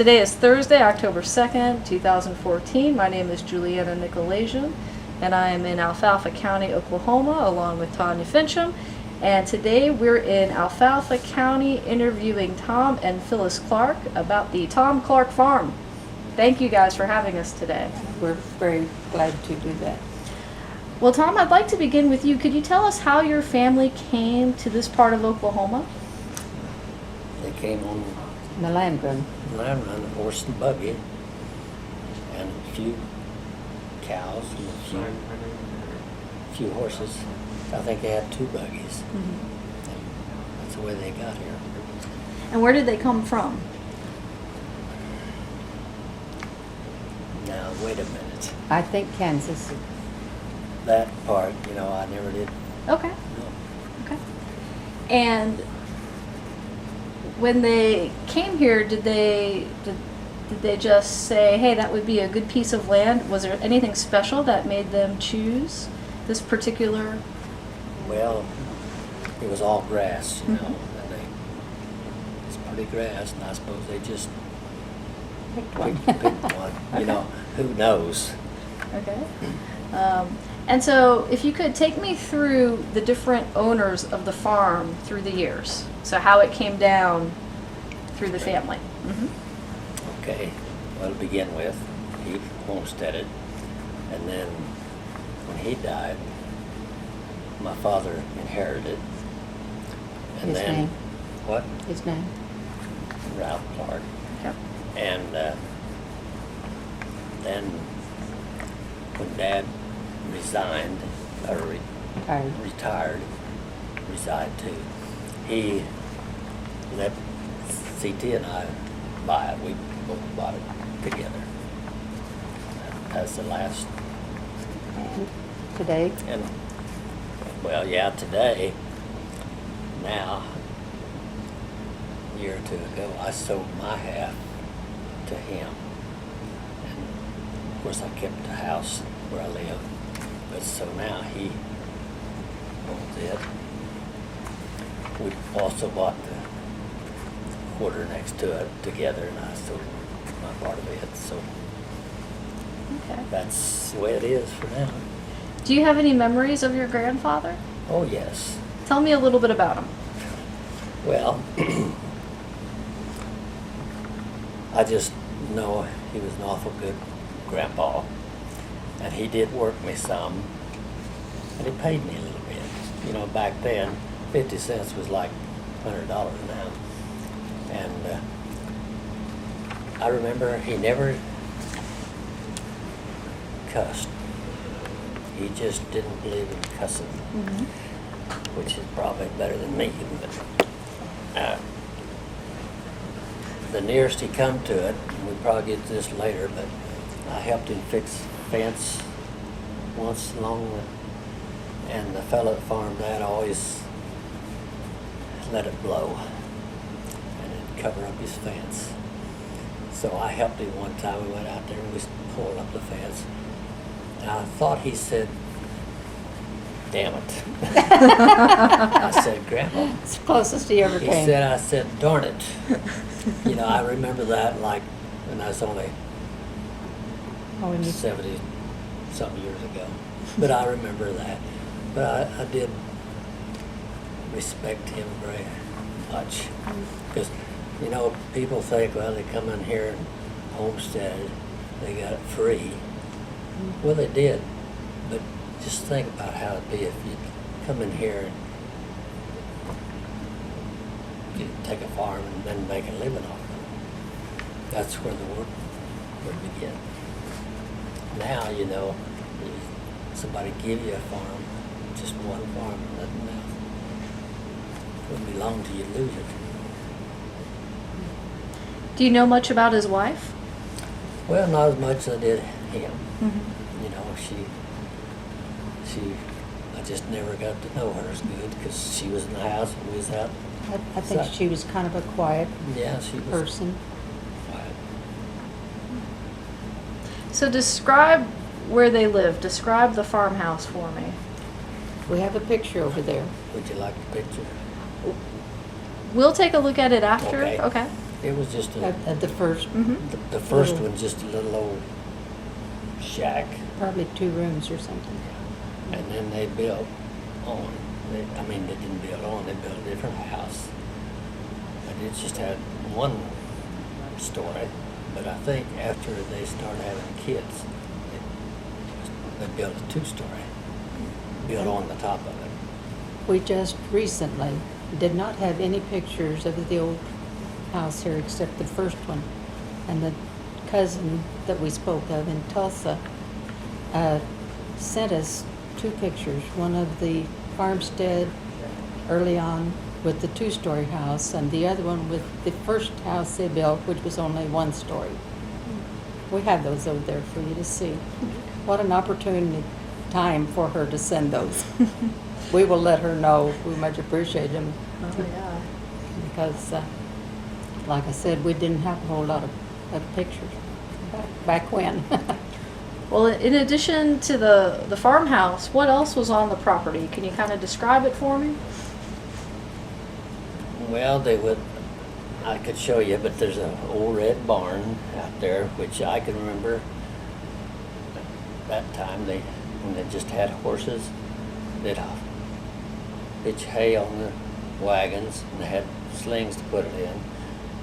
Today is Thursday, October 2nd, 2014. My name is Juliana Nykolaiszyn, and I am in Alfalfa County, Oklahoma, along with Tanya Finchum. And today we're in Alfalfa County interviewing Tom and Phyllis Clark about the Tom Clark Farm. Thank you guys for having us today. We're very glad to do that. Well, Tom, I'd like to begin with you. Could you tell us how your family came to this part of Oklahoma? They came on The land run. land run, a horse and buggy, and a few cows and a few horses. I think they had 2 buggies. Mm-hmm. And that's the way they got here. And where did they come from? Now, wait a minute. I think Kansas. That part, I never did Okay. know. Okay. And when they came here, did they just say, hey, that would be a good piece of land? Was there anything special that made them choose this particular? Well, it was all grass, Mhm. and it's pretty grass, and I suppose they just Picked one. picked one. Who knows? Okay. And so if you could take me through the different owners of the farm through the years. So how it came down through the family. Mm-hmm. Okay, well, to begin with, he homesteaded, and then when he died, my father inherited it. And His then, name? what? His name? Ralph Clark. Yep. And then when Dad resigned, or retired, resigned too, he let CT and I buy it. We both bought it together. That's the last. And today? And, well, yeah, today, now, a year or 2 ago, I sold my half to him. And of course, I kept the house where I live. But so now he owns it. We also bought the quarter next to it together, and I sold my part of it. So Okay. that's the way it is for now. Do you have any memories of your grandfather? Oh, yes. Tell me a little bit about him. Well, I just know he was an awful good grandpa, and he did work me some, and he paid me a little bit. Back then, 50 cents was like $100 now. And I remember he never cussed. He just didn't believe in cussing, Mm-hmm. which is probably better than me. But the nearest he come to it, and we'll probably get to this later, but I helped him fix a fence once and the fellow that farmed that always let it blow, and it'd cover up his fence. So I helped him one time. We went out there and we pulled up the fence. And I thought he said, "Damn it." I said, "Grandpa." It's the closest he ever He came. said, I said, "Darn it." I remember that like when I was only Oh, and you- 70-something years ago. But I remember that. But I did respect him very much. Because, people think, well, they come in here and homesteaded, they got it free. Well, they did. But just think about how it'd be if you come in here and you take a farm and then make a living off of it. That's where the work would begin. Now, somebody give you a farm, just one farm, nothing else. It wouldn't be long till you lose it. Do you know much about his wife? Well, not as much as I did him. Mm-hmm. I just never got to know her as good because she was in the house and we was out. I think she was kind of a quiet Yeah, she was person. quiet. So describe where they live. Describe the farmhouse for me. We have a picture over there. Would you like the picture? We'll take a look at it after. Okay. Okay. It was just The first, the first little- one's just a little old shack, probably 2 rooms or something. and then they built on. They didn't build on. They built a different house, and it just had 1 story. But I think after they started having kids, they built a 2-story, built on the top of it. We just recently did not have any pictures of the old house here except the first one. And the cousin that we spoke of in Tulsa sent us 2 pictures, one of the farmstead early on with the 2-story house, and the other one with the first house they built, which was only 1 story. We have those over there for you to see. What an opportunity time for her to send those. We will let her know. We much appreciate them Oh, yeah. because, like I said, we didn't have a whole lot of pictures back when. Well, in addition to the farmhouse, what else was on the property? Can you kind of describe it for me? Well, I could show you, but there's an old red barn out there, which I can remember that time when they just had horses, they'd pitch hay on the wagons, and they had slings to put it in.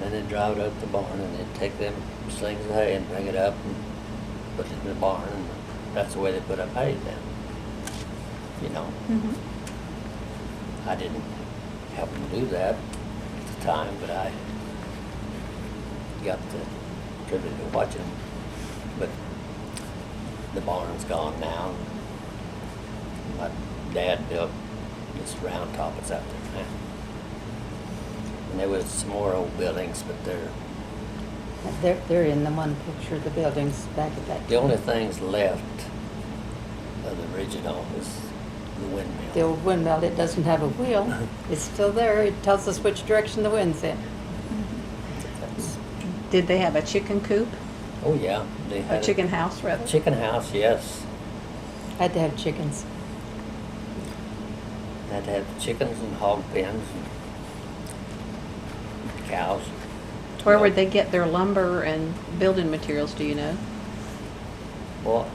Then they'd drive it up to the barn, and they'd take them slings of hay and bring it up and put it in the barn, and that's the way they put up hay then. You know, I didn't help them do that at the time, but I got the privilege of watching them. But the barn's gone now. My dad built this round top that's out there now. And there was some more old buildings, but They're in the one picture, the buildings back at that. the only things left of the original is the windmill. The old windmill, it doesn't have a wheel. It's still there. It tells us which direction the wind's in. That's- Did they have a chicken coop? Oh, yeah. They A had chicken house, rather? chicken house, yes. Had to have chickens. Had to have chickens and hog pens and cows. Where would they get their lumber and building materials, do you know? Well,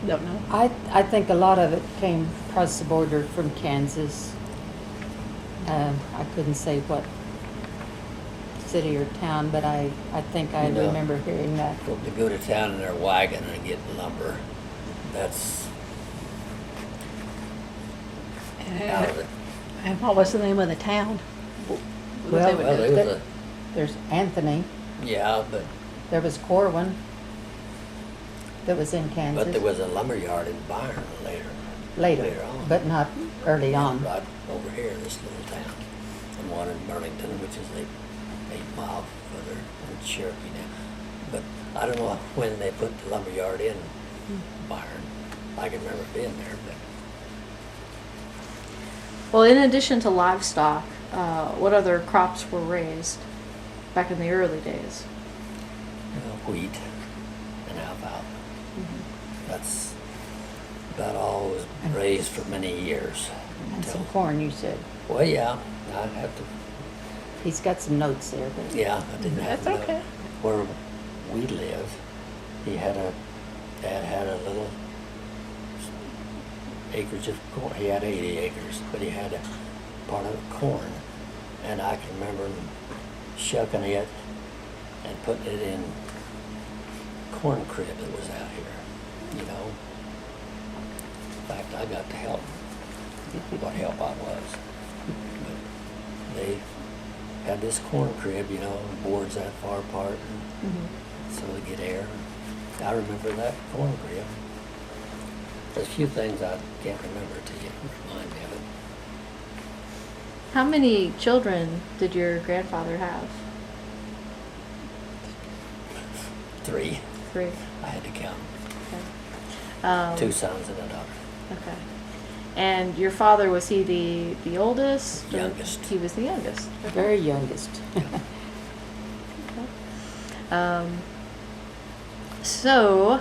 Don't know. I think a lot of it came across the border from Kansas. I couldn't say what city or town, but I think I No. remember hearing that. to go to town in their wagon and get lumber, that's out of it. And what was the name of the town? Well, Well, there was There's Anthony. yeah, but There was Corwin that was in Kansas. there was a lumber yard in Byron later on. but not early on. Right over here, this little town, and one in Burlington, which is 8 miles further in Cherokee now. But I don't know when they put the lumber yard in Byron. I can remember being there, but Well, in addition to livestock, what other crops were raised back in the early days? wheat and alfalfa. That's about all was raised for many years. And some until- corn, you said. Well, yeah, I'd have to. He's got some notes there, but Yeah, I didn't have That's to okay. know where we live. Dad had a little acreage of corn. He had 80 acres, but he had a part of it corn. And I can remember him shucking it and putting it in corn crib that was out here, you know. In fact, I got to help, what help I was. But they had this corn crib, you know, boards that far apart, and so they get air. I remember that corn crib. There's a few things I can't remember till you remind me of it. How many children did your grandfather have? 3. 3. I had to count. Okay. 2 sons and a daughter. Okay. And your father, was he the oldest? or- Youngest. He was the youngest. very youngest. So,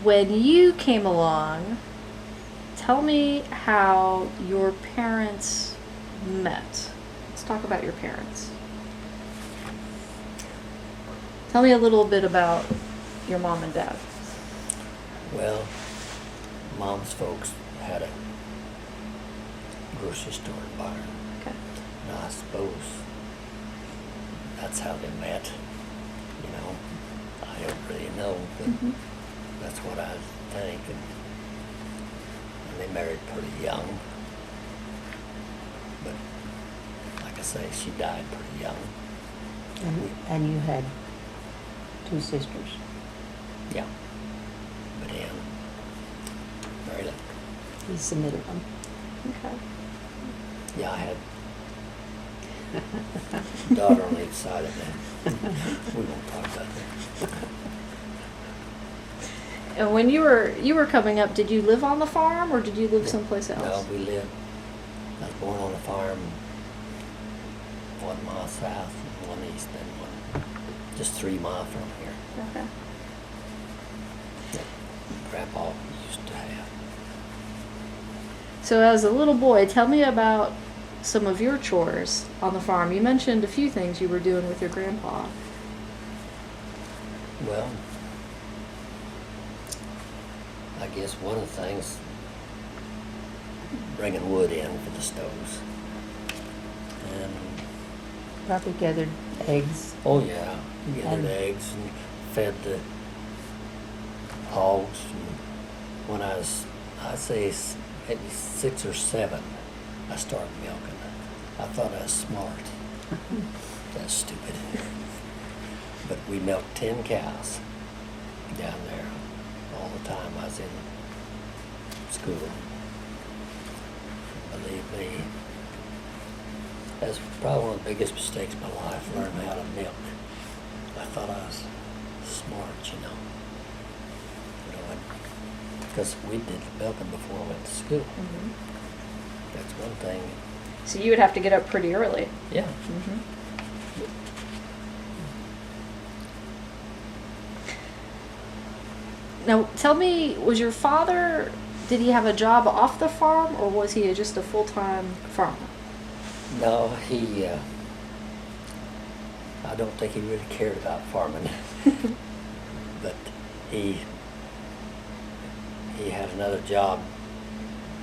when you came along, tell me how your parents met. Let's talk about your parents. Tell me a little bit about your mom and dad. Well, Mom's folks had a grocery store in Byron. Okay. And I suppose that's how they met, you know. I don't really know, but that's what I think. And they married pretty young. But like I say, she died pretty young. And you had 2 sisters. Yeah. But Ann married a, He submitted them. Okay. yeah, I had a daughter on each side of that. We won't talk about that. And when you were coming up, did you live on the farm or did you live someplace else? No, we lived, I was born on a farm 1 mile south and 1 east and 1, just 3 miles from here. Okay. That Grandpa used to have. So as a little boy, tell me about some of your chores on the farm. You mentioned a few things you were doing with your grandpa. Well, I guess one of the things, bringing wood in for the stoves. And, Probably gathered eggs. oh yeah, gathered And- eggs and fed the hogs. And when I was, I'd say maybe 6 or 7, I started milking. I thought I was smart. That's stupid. But we milked 10 cows down there all the time I was in school. Believe me, that's probably one of the biggest mistakes of my life, learning how to milk. I thought I was smart, you know. Because we did milking before I went to school. That's one thing. So you would have to get up pretty early. Yeah. Now, tell me, was your father, did he have a job off the farm or was he just a full-time farmer? No, he, I don't think he really cared about farming. But he had another job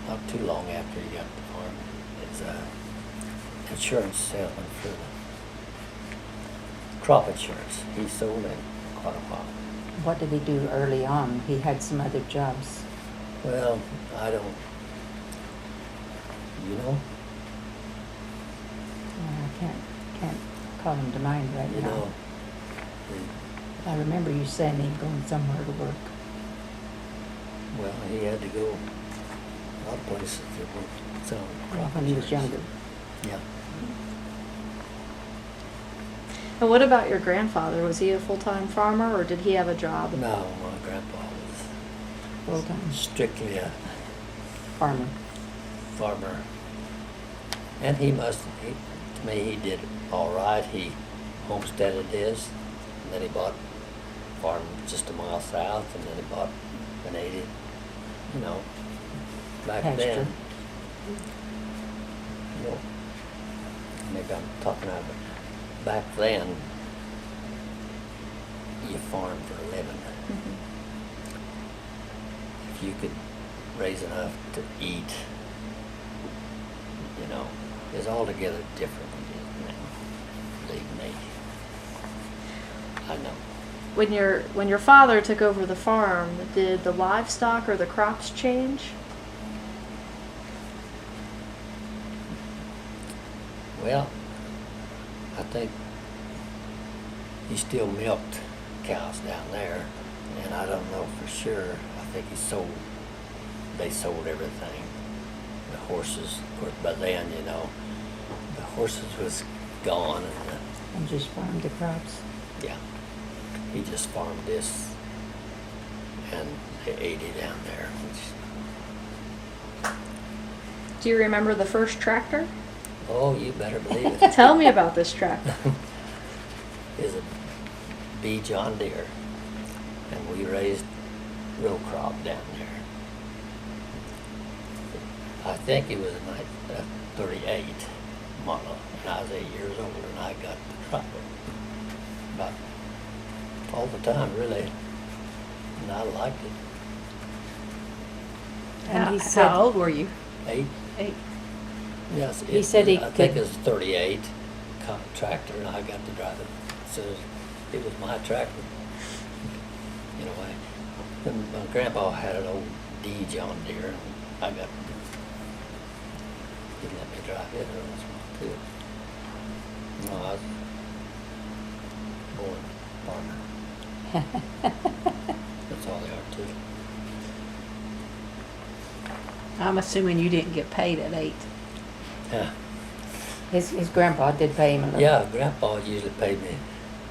not too long after he got the farm. It's insurance salesman for the crop insurance. He sold in quite a while. What did he do early on? He had some other jobs. Well, I don't, you know, I can't call him to mind right you now. know, I remember you saying he'd gone somewhere to work. well, he had to go a lot of places that were selling crop When he was insurance. younger. Yeah. And what about your grandfather? Was he a full-time farmer or did he have a job? No, my grandpa was Full-time strictly a farmer. farmer. And to me, he did all right. He homesteaded his, and then he bought a farm just a mile south, and then he bought an 80, you know, back Pasture. then. You know, maybe I'm talking out of it. Back then, you farmed for a living. If you could raise enough to eat, you know, it's altogether different than it is now. Believe me. I know. When your father took over the farm, did the livestock or the crops change? Well, I think he still milked cows down there, and I don't know for sure. I think they sold everything. The horses, of course, by then, you know, the horses was gone, And just farmed the crops. yeah, he just farmed this and the 80 down there, which, Do you remember the first tractor? oh, you better believe it. Tell me about this tractor. Is a B John Deere, and we raised row crop down there. I think it was a 38 model, and I was 8 years old, and I got the tractor about all the time, really. And I liked it. And How, he said- how old were you? 8. 8. Yes. He said he I think could- it was 38 tractor, and I got to drive it. So it was my tractor, in a way. And my grandpa had an old D John Deere, and I got, didn't let me drive it, or else I could. No, I was born farmer. That's all they are, too. I'm assuming you didn't get paid at 8. Yeah. His grandpa did pay him a little. Yeah, Grandpa usually paid me,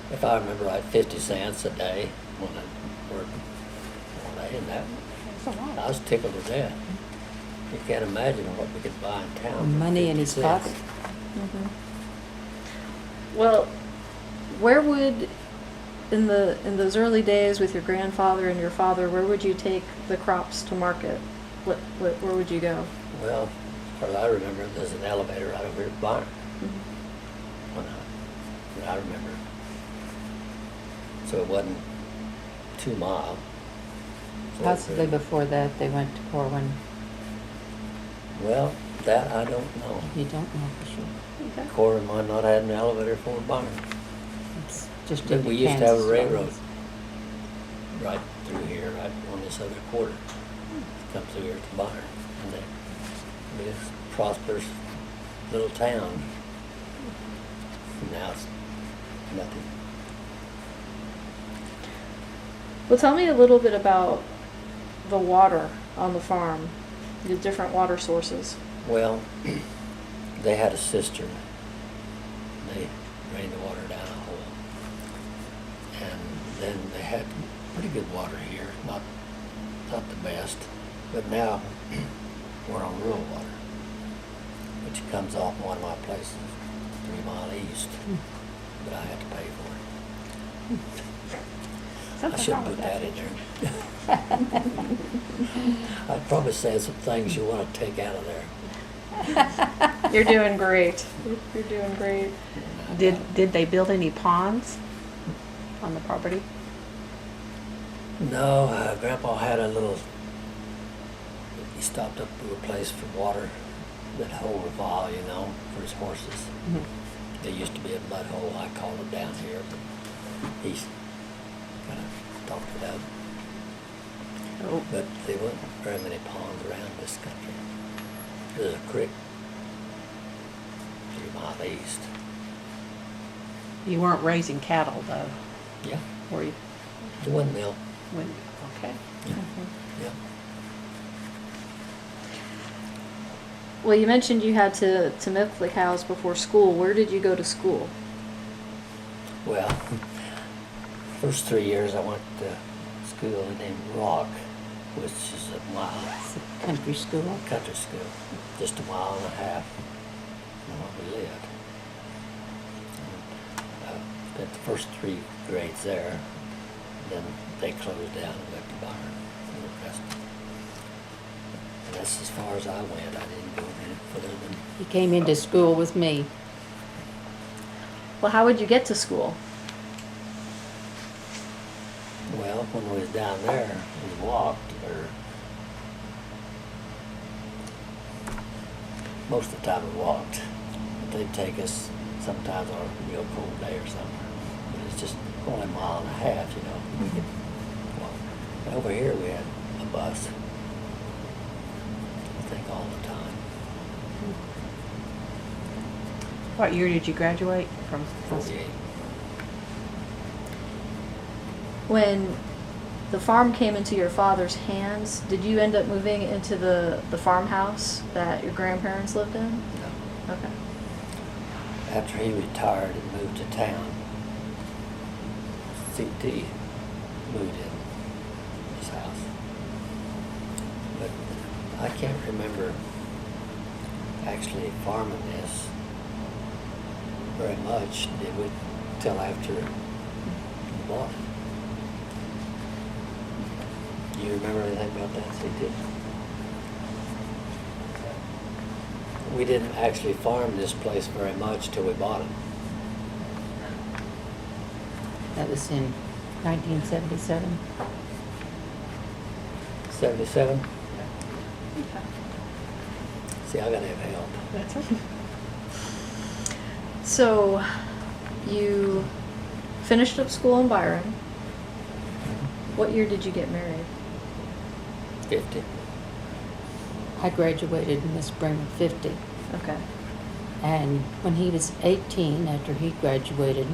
if I remember right, 50 cents a day when I worked all day, and that, That's a lot. I was tickled to death. You can't imagine what we could buy in town. for Money in 50 his cents. pocket. Well, where would, in those early days with your grandfather and your father, where would you take the crops to market? Where would you go? Well, as far as I remember, there's an elevator right over here at the barn. When I remember. So it wasn't 2 miles. So Possibly before that, they went to Corwin. Well, that I don't know. You don't know for sure. Okay. Cora might not have an elevator for a barn. It's just But in we used to have a Kansas. railroad right through here, right on this other quarter. Come through here to the barn. And it's a prosperous little town. Now it's nothing. Well, tell me a little bit about the water on the farm, the different water sources. Well, they had a cistern. They drained the water down a hole. And then they had pretty good water here, not the best. But now we're on rural water, which comes off one of my places 3 miles east. But I have to pay for it. I Something should wrong put with that in there. I'd probably say some things you want to take out of there. You're doing great. You're doing great. Did they build any ponds on the property? No, Grandpa had a little, he stopped up to a place for water, that hole revolve, you know, for his horses. There used to be a mud hole, I call it down here, but he's kind of stopped it up. Oh, But there weren't very many ponds around this country. There's a creek 3 miles east. you weren't raising cattle though, Yeah, were you? the windmill. Okay. Yeah. Well, you mentioned you had to milk the cows before school. Where did you go to school? Well, first 3 years I went to school named Rock, which is a mile, It's a country school. country school, just a mile and a half from where we lived. And I spent the first 3 grades there, then they closed down and went to Byron for the rest. And that's as far as I went. I didn't go any further than, He came into school with me. Well, how would you get to school? well, when we was down there, we walked, or most of the time we walked. But they'd take us sometimes on a real cold day or something. But it's just only a mile and a half, you know. We could walk. And over here we had a bus. I think all the time. What year did you graduate from? 48. When the farm came into your father's hands, did you end up moving into the farmhouse that your grandparents lived in? No. Okay. After he retired and moved to town, CT moved in his house. But I can't remember actually farming this very much, did we, till after we bought it. Do you remember anything about that, CT? We didn't actually farm this place very much till we bought it. That was in 1977. 77? Okay. See, I gotta have help. That's okay. So, you finished up school in Byron. What year did you get married? 50. I graduated in the spring of 50. Okay. And when he was 18, after he graduated,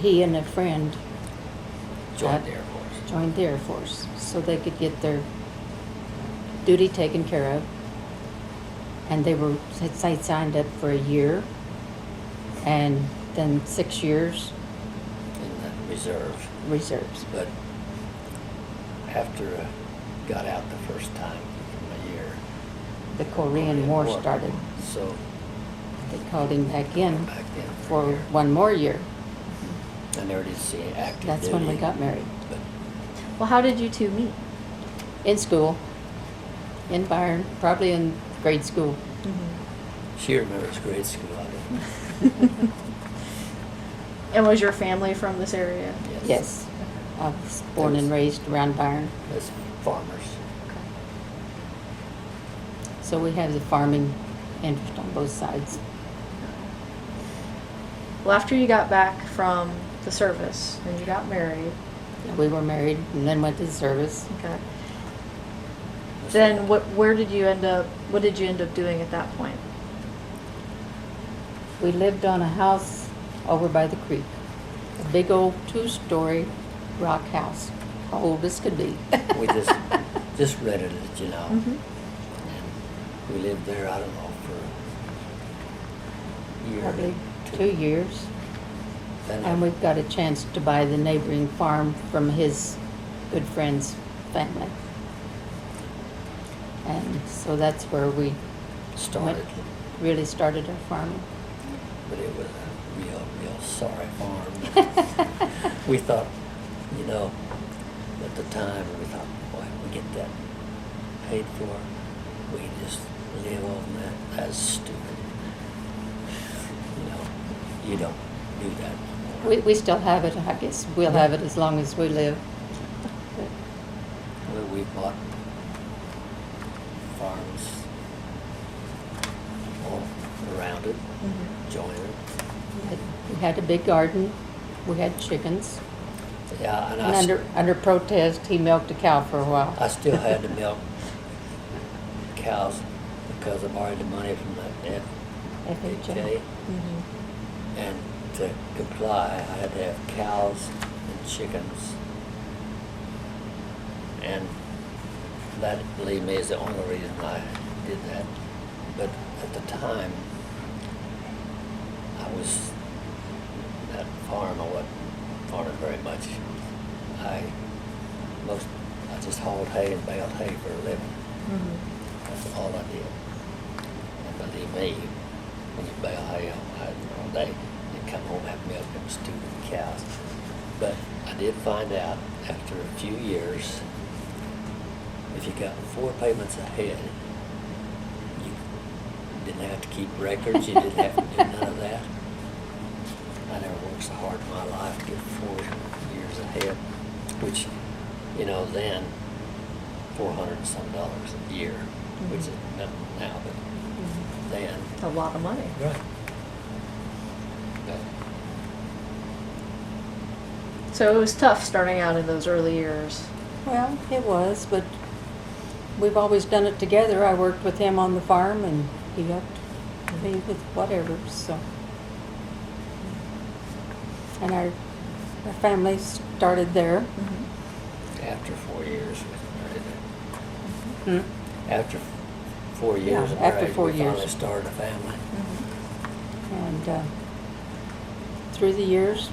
he and a friend Joined the Air Force. joined the Air Force so they could get their duty taken care of. And they signed up for a year and then 6 years In the reserve. reserves. But after I got out the first time from a year. The Korean War started. So They called him back in back then for one more year. I never did see active That's duty. when we got married. But Well, how did you two meet? In school, in Byron, probably in grade school. she remembers grade school. I didn't. And was your family from this area? Yes. I was born and raised around Byron. As farmers. So we have the farming interest on both sides. Well, after you got back from the service and you got married, We were married and then went to the service. okay. Then what did you end up doing at that point? We lived on a house over by the creek. A big old 2-story rock house, old as could be. We just rented it, you know. Mhm. And we lived there, I don't know, for a year. Probably or 2 years. Then And we got a chance to buy the neighboring farm from his good friend's family. And so that's where we started, really started our farming. but it was a real sorry farm. We thought, you know, at the time, we thought, boy, if we get that paid for, we can just live on that. That's stupid. You know, you don't do that anymore. We still have it, I guess. We'll have it as long as we live. We bought farms all around it, join it. We had a big garden. We had chickens. Yeah, and And under protest, he milked a cow for a while. I still had to milk cows because I borrowed the money from the FHA. And to comply, I had to have cows and chickens. And that, believe me, is the only reason I did that. But at the time, I was at farm, I wasn't farming very much. I just hauled hay and baled hay for a living. That's all I did. And believe me, when you bale hay all day, you come home and have milk them stupid cows. But I did find out after a few years, if you got 4 payments ahead, you didn't have to keep records, you didn't have to do none of that. I never worked so hard in my life to get 4 years ahead, which, you know, then $400 and some a year, which is nothing now, but then. A lot of money. Right. But So it was tough starting out in those early years. Well, it was, but we've always done it together. I worked with him on the farm and he helped me with whatever, so. And our family started there. after 4 years, we married. Hmm. After 4 years Yeah, of after marriage, 4 we finally years. started a family. And through the years,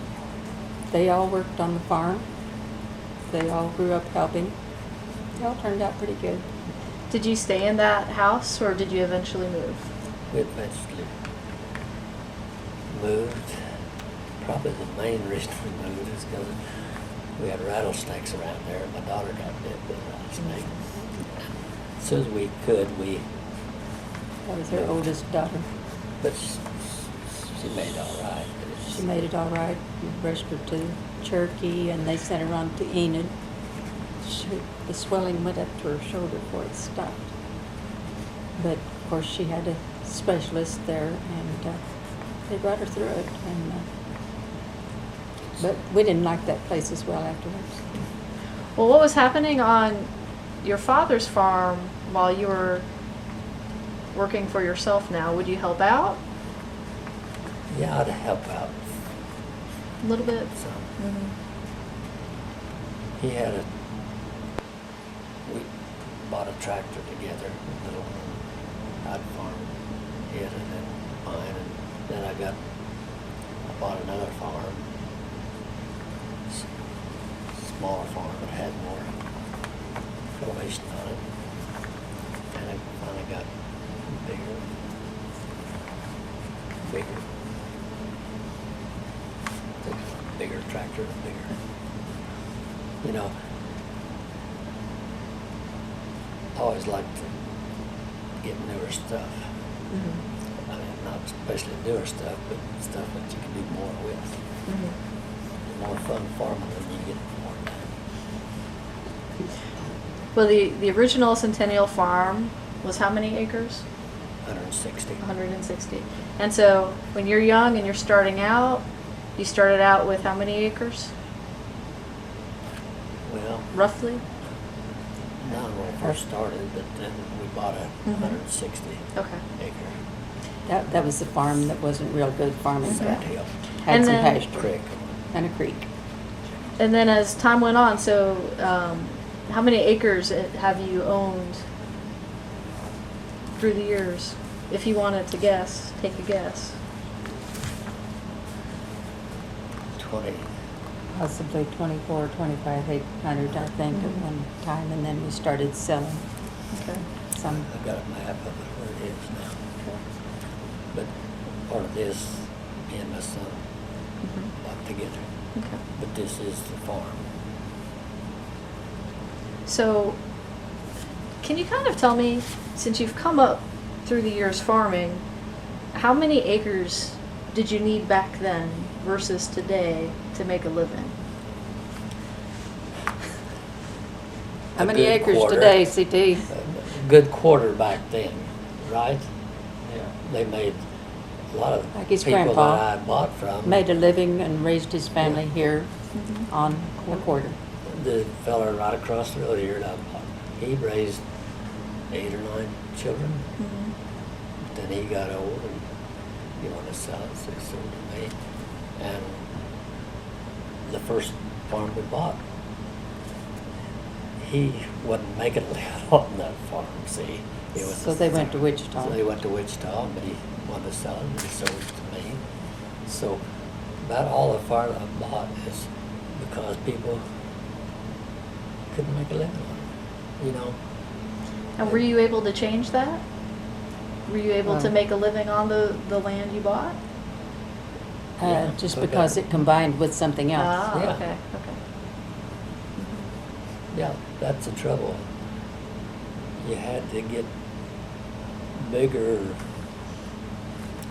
they all worked on the farm. They all grew up helping. It all turned out pretty good. Did you stay in that house or did you eventually move? We eventually moved. Probably the main reason we moved is because we had rattlesnakes around there. My daughter got bit with a rattlesnake. As soon as we could, That was her oldest daughter. but she made it all right. But She made it all right. We brushed her too. Cherokee, and they sent her on to Enid. The swelling went up to her shoulder before it stopped. But of course, she had a specialist there, and they brought her through it. And but we didn't like that place as well afterwards. Well, what was happening on your father's farm while you were working for yourself now? Would you help out Yeah, I'd help out a little bit? some. Mm-hmm. We bought a tractor together, a little I'd farm it and then mine, and then I bought another farm, smaller farm that had more formation on it, and it finally got bigger. Bigger tractor, bigger. You know, I always liked to get newer stuff. Mm-hmm. I mean, not especially newer stuff, but stuff that you can do more with. Mm-hmm. The more fun farming when you get more done. Well, the original Centennial Farm was how many acres? 160. 160. And so when you're young and you're starting out, you started out with how many acres, Well, roughly? not when I first started, but then we bought a 160 Okay. acre That was the farm that wasn't real good farming. sand hill Had And some then- pasture creek. and a creek. And then as time went on, so how many acres have you owned through the years? If you wanted to guess, take a guess. 20. Possibly 24, 2,500, I think, at one time, and then we started selling Okay. some. I've got a map of it where it is now. But part of this, me and my son Mhm. bought together. Okay. But this is the farm. So, can you kind of tell me, since you've come up through the years farming, how many acres did you need back then versus today to make a living? How A many good acres quarter. today, CT? A good quarter back then, right? Yeah. They made a lot of Like his people grandpa that I bought from. Made a living and raised his family here Mhm. on a quarter. The fella right across the road here that I bought, he raised 8 or 9 children. Mhm. Then he got old and he wanted to sell it, so he sold it to me. And the first farm we bought, he wasn't making a living on that farm, see? It was So they went to Wichita. So they went to Wichita, but he wanted to sell it and he sold it to me. So about all the farm I bought is because people couldn't make a living on it, you know? And were you able to change that? Were you able to No. make a living on the land you bought? Yeah, Just okay. because it combined with something else. Ah, Yeah. okay, okay. Yeah, that's the trouble. You had to get bigger,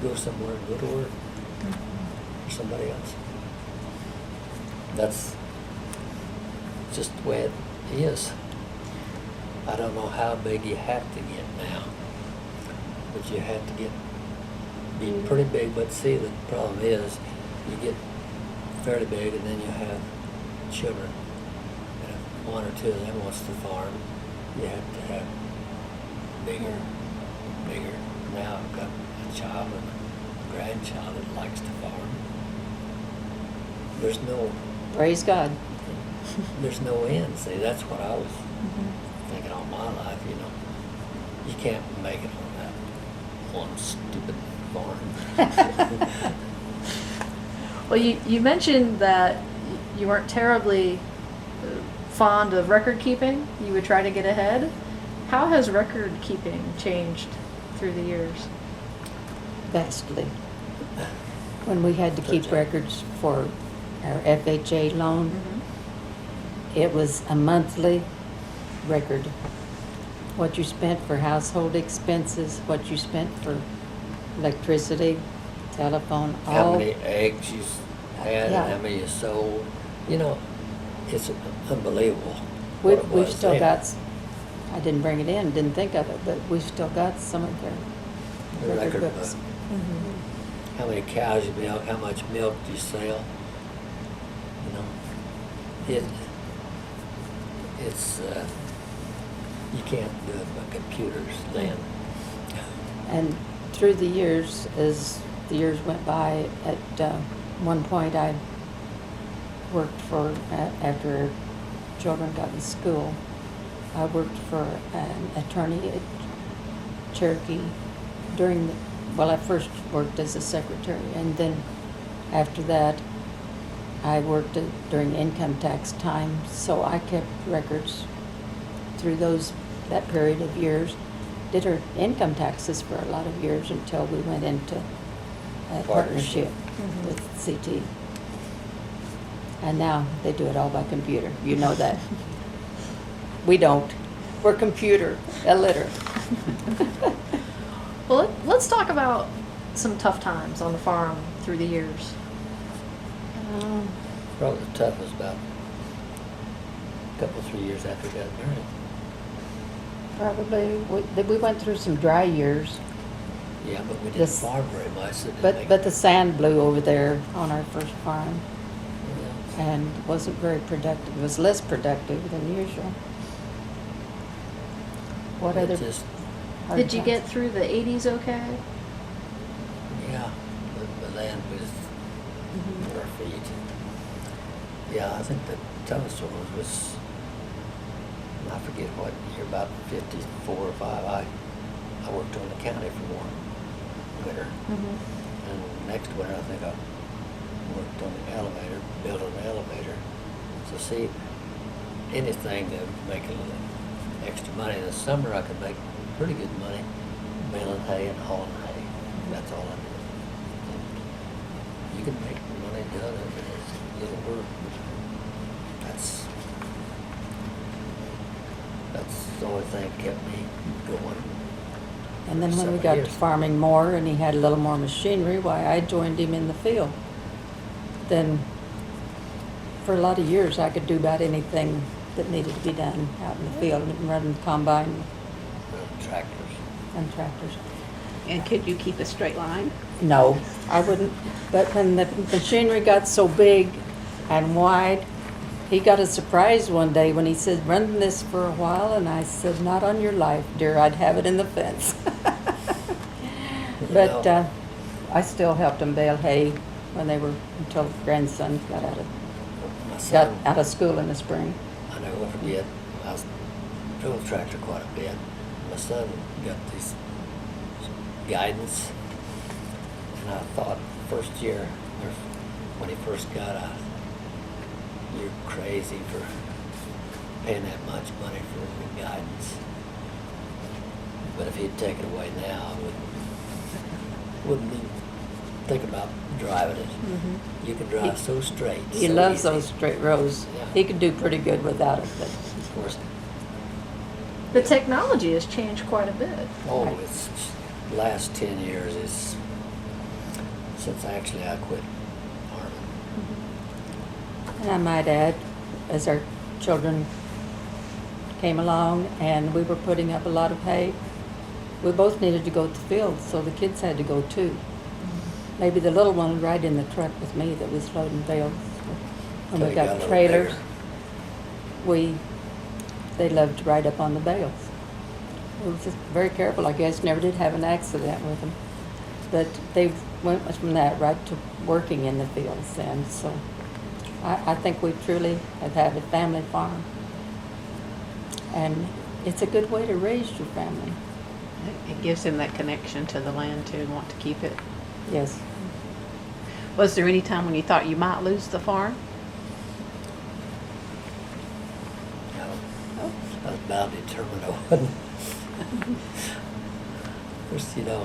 go somewhere and go to work for somebody else. That's just the way it is. I don't know how big you have to get now, but you have to be pretty big. But see, the problem is, you get fairly big and then you have children. And if one or two of them wants to farm, you have to have bigger. Now I've got a child and a grandchild that likes to farm. There's no end. See, that's what I was thinking all my life, you know. You can't make it on that one stupid farm. Well, you mentioned that you weren't terribly fond of record keeping. You would try to get ahead. How has record keeping changed through the years? Vastly. When we had to keep records for our FHA loan, it was a monthly record. What you spent for household expenses, what you spent for electricity, telephone, How all. many eggs you had Yeah. and how many you sold, You know, it's unbelievable. We've, what it we've was still then. got, I didn't bring it in, didn't think of it, but we've still got some of their The record record books. book. Mm-hmm. How many cows you milk, how much milk you sell. You know, it's you can't do it by computers then. And through the years, as the years went by, at one point I worked for, after children got in school, I worked for an attorney at Cherokee during the, well, I first worked as a secretary, and then after that, I worked during income tax time, so I kept records through that period of years. Did her income taxes for a lot of years until we went into a partnership Mhm. with CT. And now they do it all by computer. You know that. We don't. We're computer illiterate. Well, let's talk about some tough times on the farm through the years. Probably the toughest about a couple, 3 years after we got married. Probably, we went through some dry years, Yeah, but we didn't This- farm very much. So it didn't make- but the sand blew over there on our first farm Yeah. and wasn't very productive. It was less productive than usual. What It other just, hard Did you times? get through the 80s okay? yeah, the land was Mhm. on our feet. Yeah, I think the toughest one was, I forget what year, about 54 or 5. I worked on the county for one winter. Mm-hmm. And next winter, I think I worked on the elevator, built an elevator. So see, anything to make a little extra money. In the summer, I could make pretty good money baling hay and hauling hay. That's all I did. And you can make money doing it, but it's little work. That's the only thing that kept me going. And then when we several got to years. farming more and he had a little more machinery, why, I joined him in the field. Then, for a lot of years, I could do about anything that needed to be done out in the field, and run combine Tractors. and tractors. And could you keep a straight line? No, I wouldn't. But when the machinery got so big and wide, he got a surprise one day when he said, "Run this for a while," and I said, "Not on your life, dear. I'd have it in the fence." But know. I still helped them bale hay when they were, until grandson got My son, out of school in the spring. I never forget, I drove a tractor quite a bit. My son got this guidance, and I thought first year, or when he first got out, you're crazy for paying that much money for the guidance. But if he'd take it away now, I wouldn't even think about driving it. You can drive so straight. He so loves easy. those straight rows. Yeah. He could do pretty good without it, but Of course, The technology has changed quite a bit. oh, Right. it's last 10 years is since actually I quit farming. And I might add, as our children came along and we were putting up a lot of hay, we both needed to go to the field, so the kids had to go too. Maybe the little one would ride in the truck with me that was loading bales. When Till we he got a got little trailers, bigger. they loved to ride up on the bales. We were just very careful, I guess, never did have an accident with them. But they went from that right to working in the fields then, so I think we truly have had a family farm. And it's a good way to raise your family, It gives him that connection to the land too and want to keep it. yes. Was there any time when you thought you might lose the farm? I was about determined I wouldn't. First, when I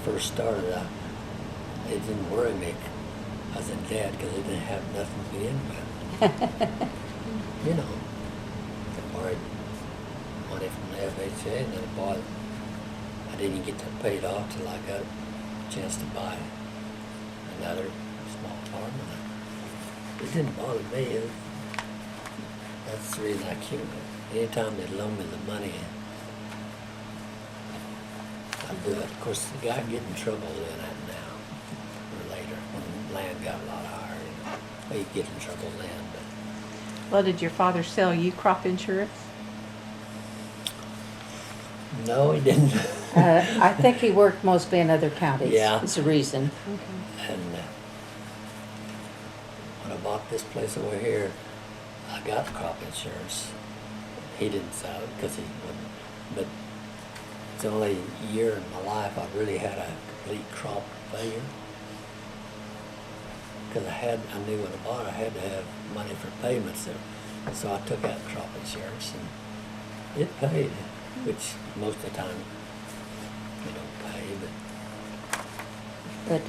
first started, it didn't worry me. I was in debt because I didn't have nothing to begin with. I borrowed money from the FHA, and then I didn't even get that paid off till I got a chance to buy another small farm. And It didn't bother me. That's the reason I keep it. Anytime they loan me the money, I do it. Of course, the guy get in trouble then now, or later, when land got a lot higher, he'd get in trouble then. Well, did your father sell you crop insurance? But no, he didn't. I think he worked mostly in other counties. Yeah. Is the reason. And when I bought this place over here, I got crop insurance. He didn't sell it because he wouldn't. But it's the only year in my life I really had a complete crop failure. Because I knew when I bought it, I had to have money for payments. So I took out crop insurance and it paid, which most of the time you don't pay, but But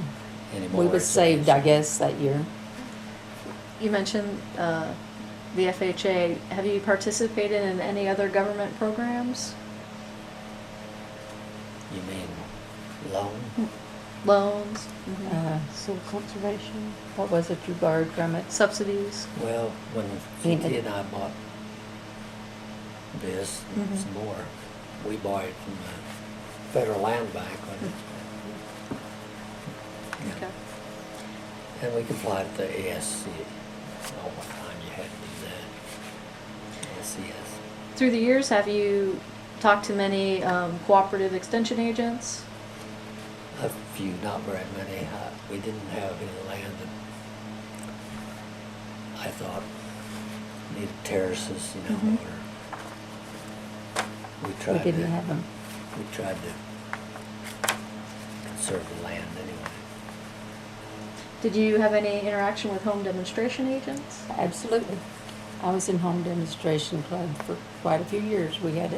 anymore. we was it's saved, I easy. guess, that year. You mentioned the FHA. Have you participated in any other government programs? You mean loan? Loans? Soil conservation. What was it you borrowed from it? Subsidies? Well, when Ain't Cynthia it- and I bought this and some more, we bought it from the Federal Land Bank. Okay. And we complied with the ASC. All the time you had to do that. ASCS. Through the years, have you talked to many cooperative extension agents? A few, not very many. We didn't have any land that I thought needed terraces, you know, Mhm. or we We tried didn't to, have them. we tried to conserve the land anyway. Did you have any interaction with home demonstration agents? Absolutely. I was in home demonstration club for quite a few years. We had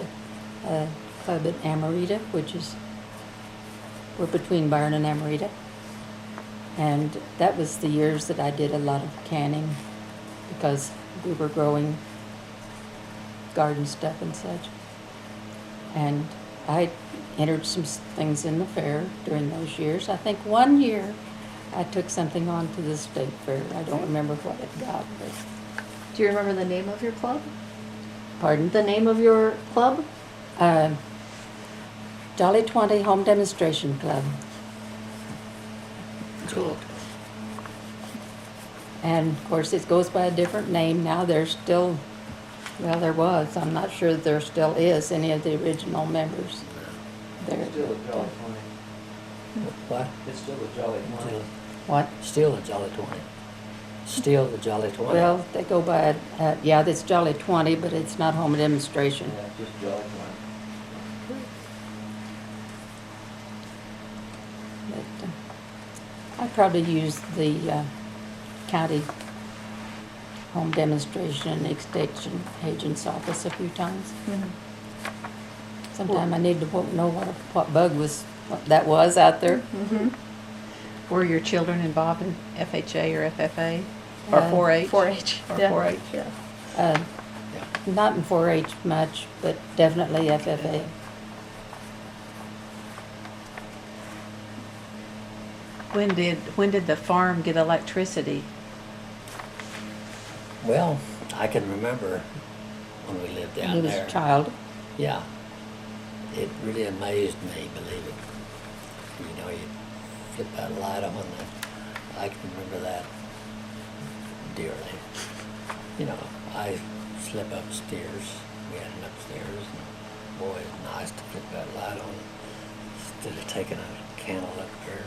a club at Amorita, which is, we're between Byron and Amorita. And that was the years that I did a lot of canning because we were growing garden stuff and such. And I entered some things in the fair during those years. I think one year I took something on to the state fair. I don't remember what it got, but Do you remember the name of your club? pardon? The name of your club? Jolly 20 Home Demonstration Club. Cool. And of course, it goes by a different name now. There's still, well, there was. I'm not sure that there still is any of the original members there. Still a Jolly 20. What? It's still a Jolly 20. What? Still a Jolly 20. Still the Jolly 20. Well, they go by, yeah, that's Jolly 20, but it's not home demonstration. Yeah, just Jolly 20. But I probably used the county home demonstration and extension agent's office a few times. Sometime I need to know what bug what that was out there. Mm-hmm. Were your children involved in FHA or FFA? Or 4-H? 4-H. Or Yeah. 4-H? Yeah. Uh, Yeah. Not in 4-H much, but definitely FFA. When did the farm get electricity? Well, I can remember when we lived He down was there. a child. Yeah. It really amazed me, believe it. You know, you flip that light on, and I can remember that dearly. You know, I slip upstairs. We had an upstairs, and boy, it's nice to flip that light on instead of taking a candle up there.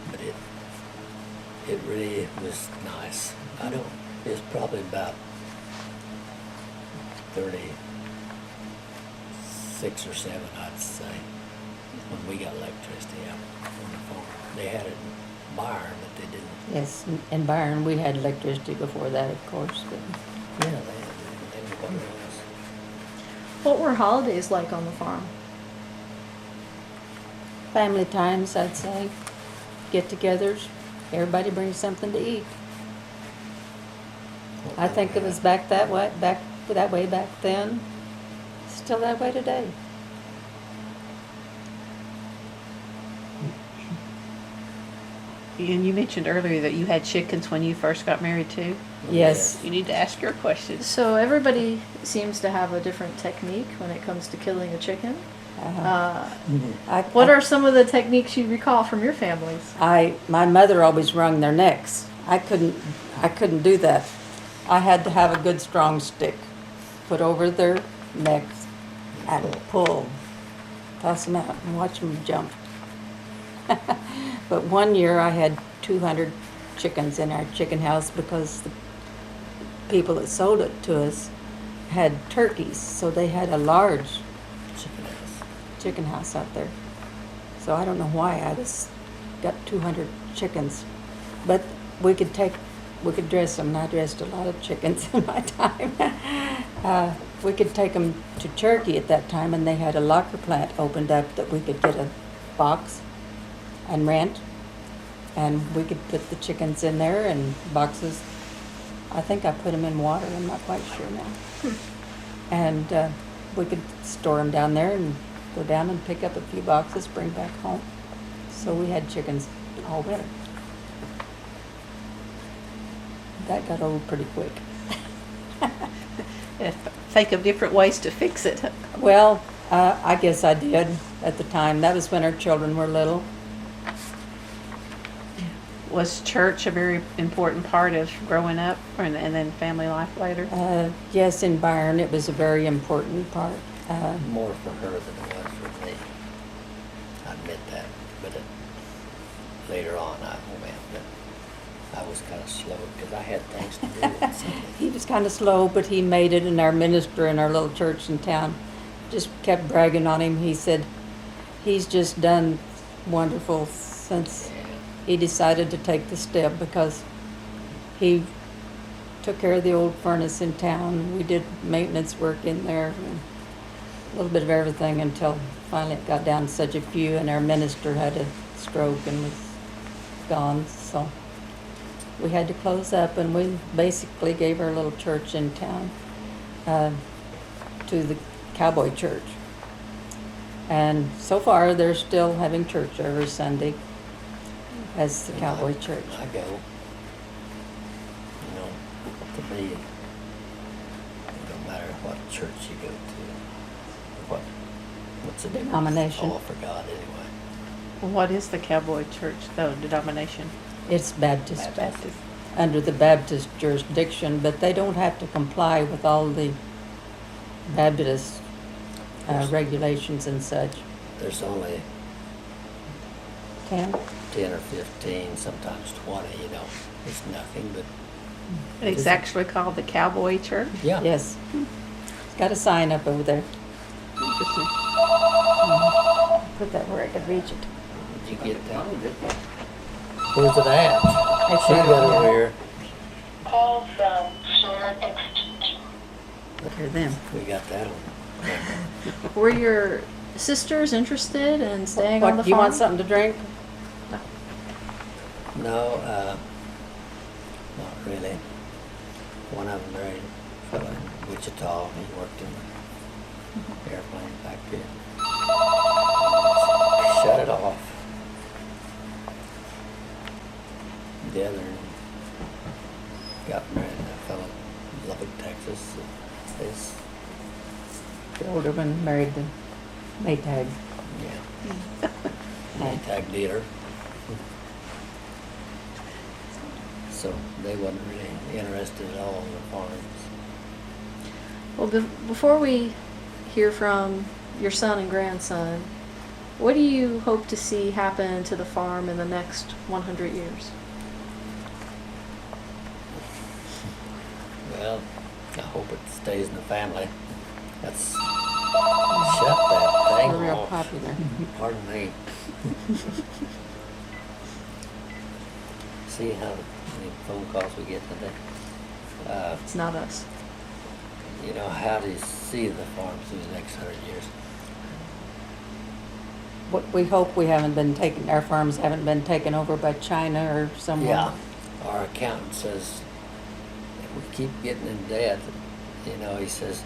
But it really was nice. It was probably about 36 or 7, I'd say, when we got electricity out on the farm. They had it in Byron, but they didn't. Yes, in Byron, we had electricity before that, of course, but Yeah, they had everybody else. What were holidays like on the farm? family times, I'd say, get-togethers, everybody brings something to eat. I think it was back that way back then, still that way today. And you mentioned earlier that you had chickens when you first got married too. Yes. You need to ask your questions. So everybody seems to have a different technique when it comes to killing a chicken. What are some of the techniques you recall from your families? My mother always wrung their necks. I couldn't do that. I had to have a good strong stick put over their necks and pull, toss them out and watch them jump. But one year I had 200 chickens in our chicken house because the people that sold it to us had turkeys, so they had a large chicken house out there. So I don't know why I just got 200 chickens, but we could dress them, and I dressed a lot of chickens in my time. We could take them to Cherokee at that time, and they had a locker plant opened up that we could get a box and rent, and we could put the chickens in there and boxes. I think I put them in water, I'm not quite sure now. And we could store them down there and go down and pick up a few boxes, bring back home. So we had chickens all winter. That got old pretty quick. Think of different ways to fix it. Well, I guess I did at the time. That was when our children were little. Was church a very important part of growing up and then family life later? Yes, in Byron, it was a very important part. More for her than it was for me. I admit that, but later on I went, but I was kind of slow because I had things to do. And something. He was kind of slow, but he made it, and our minister in our little church in town just kept bragging on him. He said he's just done wonderful since he decided to take the step, because he took care of the old furnace in town. We did maintenance work in there, and a little bit of everything until finally it got down to such a few, and our minister had a stroke and was gone. So we had to close up, and we basically gave our little church in town to the Cowboy Church. And so far, they're still having church every Sunday as the Cowboy Church. I go. You know, to me, it don't matter what church you go to, what's the difference? Denomination. All for God anyway. What is the Cowboy Church, though, denomination? It's Baptist, Baptist. under the Baptist jurisdiction, but they don't have to comply with all the Baptist regulations and such. There's only 10? 10 or 15, sometimes 20, you know. It's nothing, but It's actually called the Cowboy Church? yeah. Yes. It's got a sign up over there. Interesting. Put that where I could reach it. Did you get that? Where's it at? She got it over here. Call from Shore Extension. Hear them. We got that on. Were your sisters interested in staying on the farm? Do you want something to drink? No, not really. One of them married a fellow in Wichita. He worked in the airplane factory. Shut it off. The other got married to a fellow in Lubbock, Texas. The older one married the Maytag. Yeah. Maytag dealer. So they wasn't really interested at all in the farms. Well, before we hear from your son and grandson, what do you hope to see happen to the farm in the next 100 years? Well, I hope it stays in the family. That's shut that thing We're real off. popular. Pardon me. See how many phone calls we get today. It's not us. You know, how do you see the farm through the next 100 years? What we hope our farms haven't been taken over by China or someone. Yeah, our accountant says if we keep getting in debt, you know, he says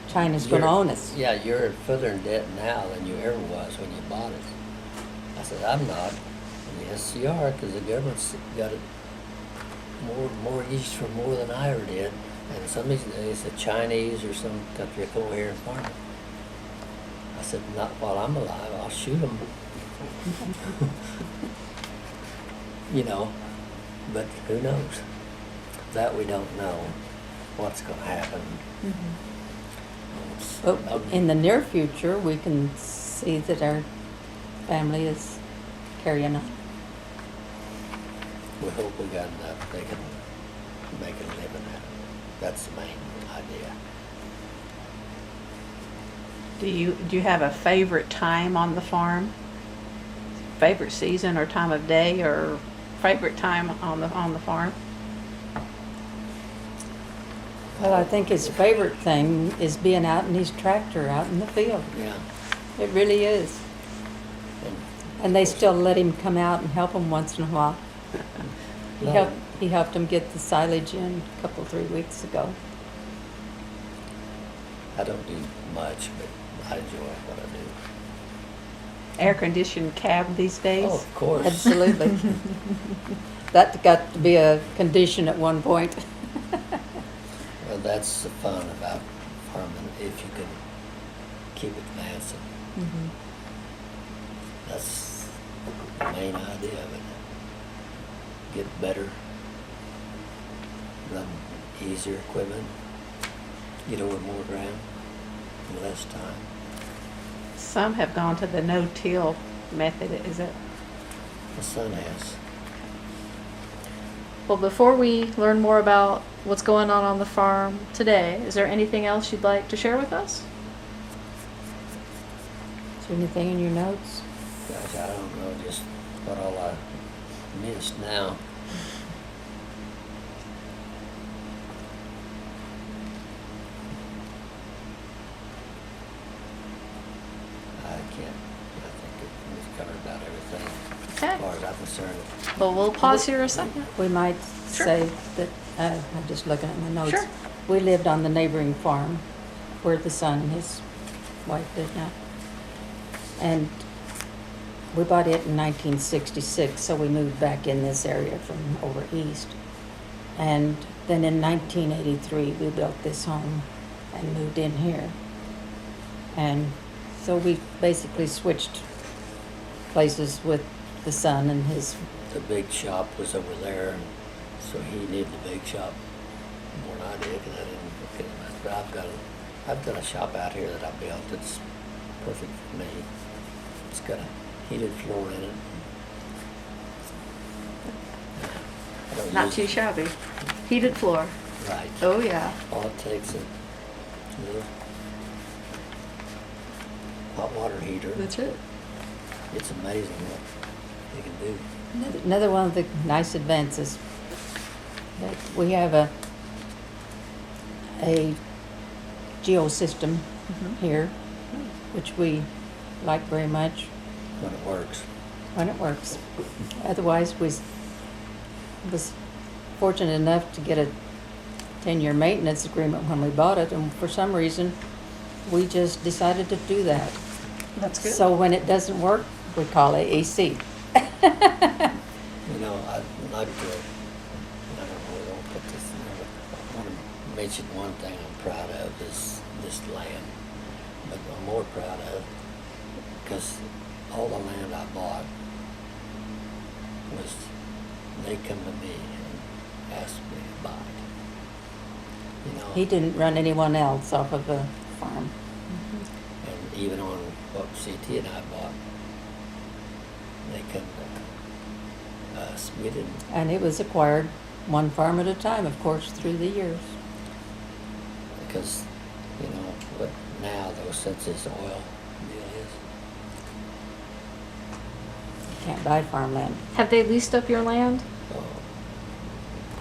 China's going to you're- own us. Yeah, you're further in debt now than you ever was when you bought it. I said, I'm not. Yes, you are, because the government's got it mortgaged for more than I ever did. And some of these days, the Chinese or some country will come over here and farm it. I said, not while I'm alive, I'll shoot them. You know, but who knows? That we don't know what's going to happen. But in the near future, we can see that our family is carrying on. We hope we got enough they can make a living at it. That's the main idea. Do you have a favorite time on the farm? Favorite season or time of day or favorite time on the farm? Well, I think his favorite thing is being out in his tractor out in the field. Yeah. It really is. And they still let him come out and help him once in a while. He helped him get the silage in a couple, 3 weeks ago. I don't do much, but I enjoy what I do. Air-conditioned cab these days? Oh, of course. Absolutely. That got to be a condition at one point. Well, that's the fun about farming, if you can keep advancing. That's the main idea of it. Get better, run easier equipment, get over more ground in less time. Some have gone to the no-till method, is it? The sun has. Well, before we learn more about what's going on the farm today, is there anything else you'd like to share with us? Is there anything in your notes? Gosh, I don't know just what all I missed now. I can't. I think we've covered about everything Okay. as far as I'm concerned. Well, we'll pause here a second. We might Sure. say that, I'm just looking at my notes. Sure. We lived on the neighboring farm where the son and his wife live now. And we bought it in 1966, so we moved back in this area from over east. And then in 1983, we built this home and moved in here. And so we basically switched places with the son and his. The big shop was over there, and so he needed the big shop more than I did, because I didn't get it. But I've got a shop out here that I built that's perfect for me. It's got a heated floor in it. I don't Not use too it. shabby. Heated floor. Right. Oh, yeah. All it takes is a little hot water heater. That's it. It's amazing what you can do. Another one of the nice advances that we have a geo system here, which we like very much When it works. when it works. Otherwise, we was fortunate enough to get a 10-year maintenance agreement when we bought it, and for some reason, we just decided to do that. That's good. So when it doesn't work, we call AAC. You know, I'd like to, I don't know, I don't put this in there, but I want to mention one thing I'm proud of is this land. But I'm more proud of, because all the land I bought was, they come to me and asked me to buy it. You know? He didn't run anyone else off of the farm. And even on what CT and I bought, they come to us. We didn't, And it was acquired one farm at a time, of course, through the years. because, you know, what now though, since this oil deal is, You can't buy farmland. Have they leased up your land? oh,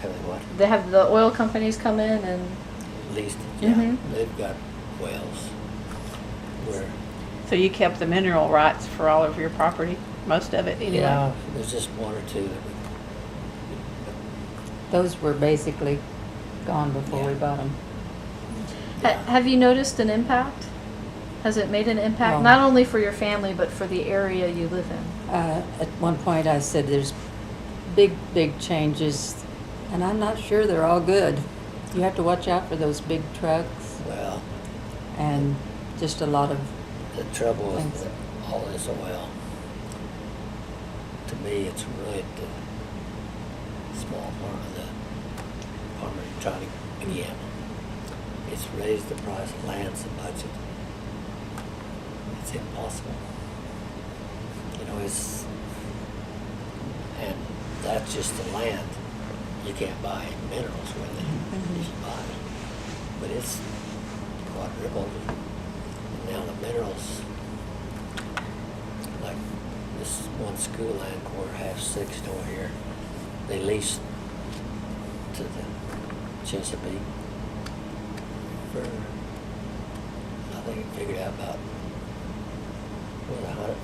have they what? They have the oil companies come in and, At least, yeah, Mhm. they've got wells where, So you kept the mineral rights for all of your property, most of it anyway? yeah, there's just one or two that we, Those were basically gone before we Yeah. bought them. yeah. have you noticed an impact? Has it made an impact, No. not only for your family, but for the area you live in? At one point, I said there's big changes, and I'm not sure they're all good. You have to watch out for those big trucks Well, and just a lot of, the trouble Thanks. with all this oil, to me, it's really the small farm, the farmer trying to, again, it's raised the price of land so much, it's impossible. You know, and that's just the land. You can't buy minerals with it if you buy it. But it's quadrupled. And now the minerals, like this one school land quarter, half six over here, they leased to the Chesapeake for, I think it figured out about,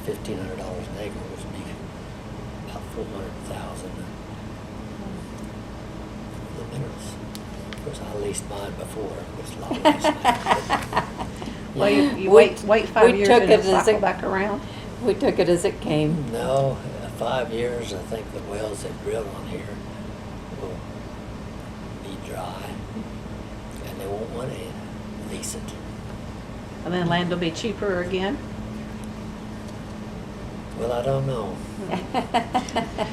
$1,500 an acre, which would be about 400,000 for the minerals. Of course, I leased mine before, it was a lot less than that. Well, you We- wait 5 we years took and it it'll as cycle it- back around. we took it as it came. No, 5 years, I think the wells they drilled on here will be dry, and they won't want to lease it. And then land will be cheaper again. Well, I don't know.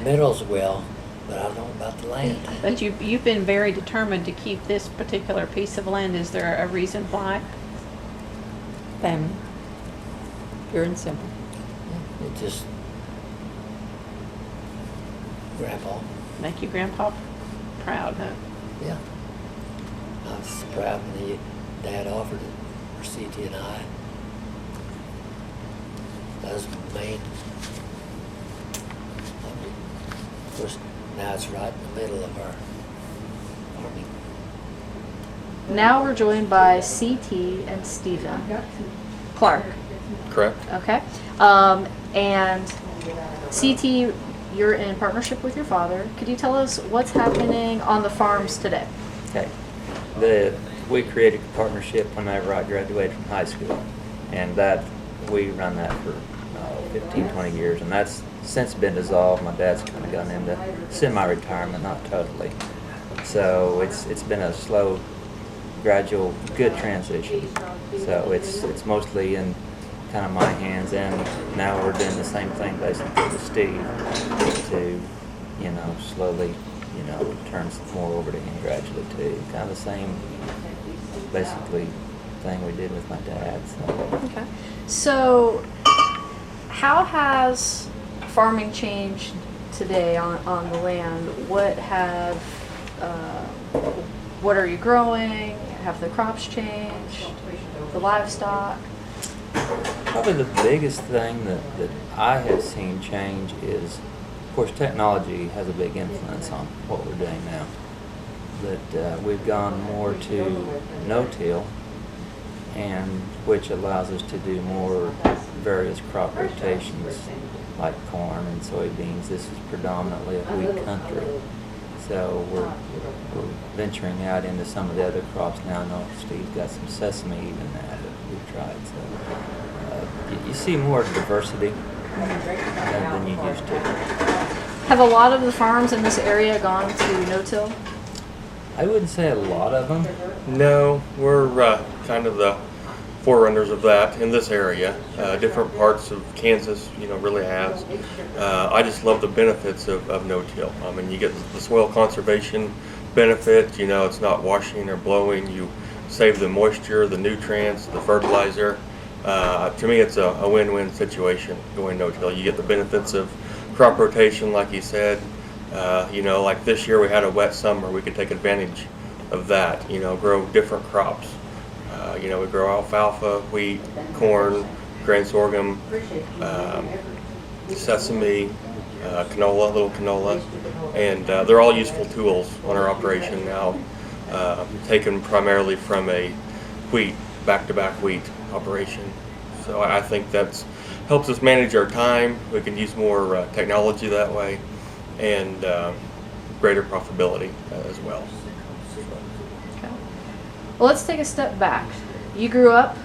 Minerals will, but I don't know about the land. But you've been very determined to keep this particular piece of land. Is there a reason why? Family. Pure and simple. It just, Grandpa, Make you grandpa proud, huh? yeah. I was proud when Dad offered it for CT and I. That was the main. Of course, now it's right in the middle of our farming. Now we're joined by CT and Stephen Clark. Correct. Okay. And CT, you're in partnership with your father. Could you tell us what's happening on the farms today? Okay. We created a partnership whenever I graduated from high school, and we run that for 15, 20 years, and that's since been dissolved. My dad's kind of gone into semi-retirement, not totally. So it's been a slow, gradual, good transition. So it's mostly in kind of my hands, and now we're doing the same thing basically with Steve to, slowly, turn more over to him gradually too. Kind of the same, basically, thing we did with my dad. So. Okay. So, how has farming changed today on the land? What are you growing? Have the crops changed? The livestock? Probably the biggest thing that I have seen change is, of course, technology has a big influence on what we're doing now. That we've gone more to no-till, and which allows us to do more various crop rotations like corn and soybeans. This is predominantly a wheat country. So we're venturing out into some of the other crops now. I know Steve's got some sesame even now that we've tried. So you see more diversity than you used to. Have a lot of the farms in this area gone to no-till? I wouldn't say a lot of them. No, we're kind of the forerunners of that in this area. Different parts of Kansas, really has. I just love the benefits of no-till. I mean, you get the soil conservation benefit. It's not washing or blowing. You save the moisture, the nutrients, the fertilizer. To me, it's a win-win situation going no-till. You get the benefits of crop rotation, like you said. Like this year we had a wet summer. We could take advantage of that. Grow different crops. We grow alfalfa, wheat, corn, grain sorghum, sesame, canola, little canola, and they're all useful tools on our operation now, taken primarily from a wheat, back-to-back wheat operation. So I think that's helps us manage our time. We can use more technology that way, and greater profitability as well. Okay. Well, let's take a step back. You grew up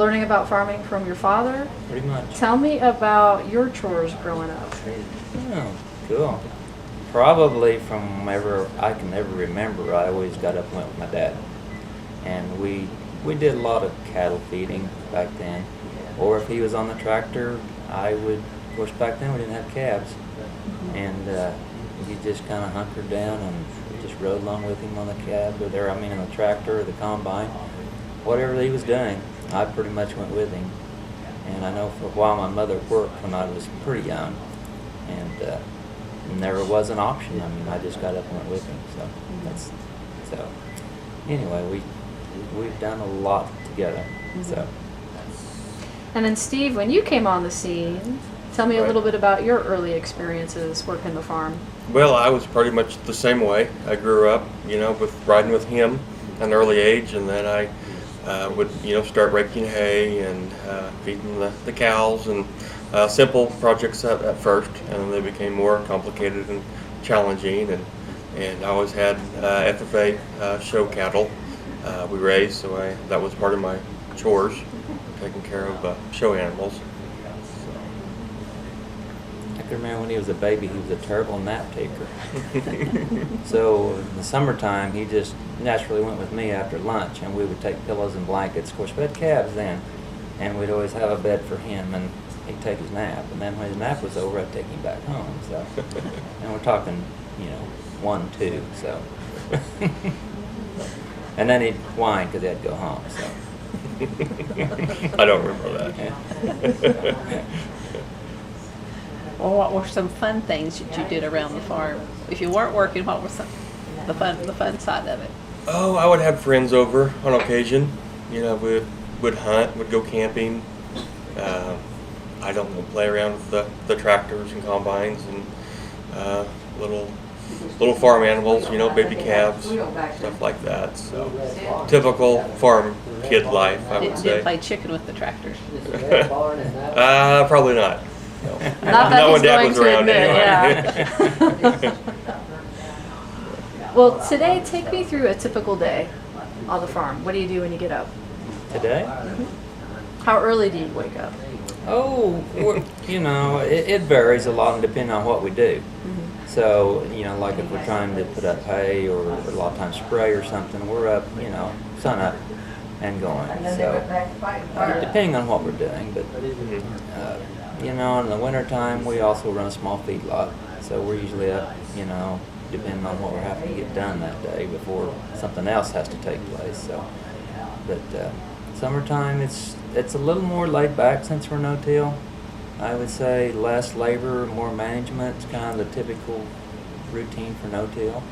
learning about farming from your father. Pretty much. Tell me about your chores growing up. Oh, cool. Probably from ever I can ever remember, I always got up and went with my dad. And we did a lot of cattle feeding back then. Or if he was on the tractor, I would, of course back then we didn't have cabs. And you just kind of hunkered down and just rode along with him on the cab, or there, I mean, on the tractor or the combine. Whatever he was doing, I pretty much went with him. And I know for a while my mother worked when I was pretty young, and never was an option. I mean, I just got up and went with him. So anyway, we've done a lot together. So. And then Steve, when you came on the scene, tell me a little bit about your early experiences working the farm. Well, I was pretty much the same way. I grew up, with riding with him at an early age, and then I would, start raking hay and feeding the cows, and simple projects at first, and then they became more complicated and challenging. And I always had FFA show cattle we raised, so that was part of my chores, taking care of show animals. I can remember when he was a baby, he was a terrible nap taker. So in the summertime, he just naturally went with me after lunch, and we would take pillows and blankets. Of course, we had calves then, and we'd always have a bed for him, and he'd take his nap. And then when his nap was over, I'd take him back home. So, and we're talking, 1, 2. So, and then he'd whine because he had to go home. So. I don't remember that. Well, what were some fun things that you did around the farm? If you weren't working, what was the fun side of it? Oh, I would have friends over on occasion. We'd hunt, we'd go camping. I don't know, play around with the tractors and combines and little farm animals, baby calves, stuff like that. So typical farm kid life, I would say. Didn't play chicken with the tractors. Probably not. No. Not that Not he's when Dad going was to around admit, anyway. Well, today, take me through a typical day on the farm. What do you do when you get up? Today? How early do you wake up? Oh, it varies a lot depending on what we do. So, like if we're trying to put up hay or a lot of times spray or something, we're up, sun up and going. So, depending on what we're doing. But, in the wintertime, we also run a small feedlot. So we're usually up, depending on what we're having to get done that day before something else has to take place. So, but summertime, it's a little more laid back since we're no-till. I would say less labor, more management. It's kind of the typical routine for no-till.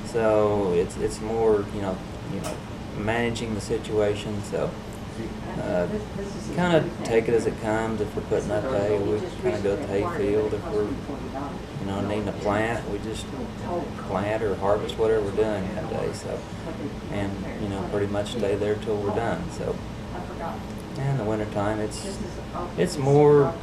So it's more, managing the situation. So kind of take it as it comes. If we're putting up hay, we kind of go to the hay field. If we're, needing to plant, we just plant or harvest whatever we're doing that day. So, and pretty much stay there till we're done. So, and in the wintertime, it's more.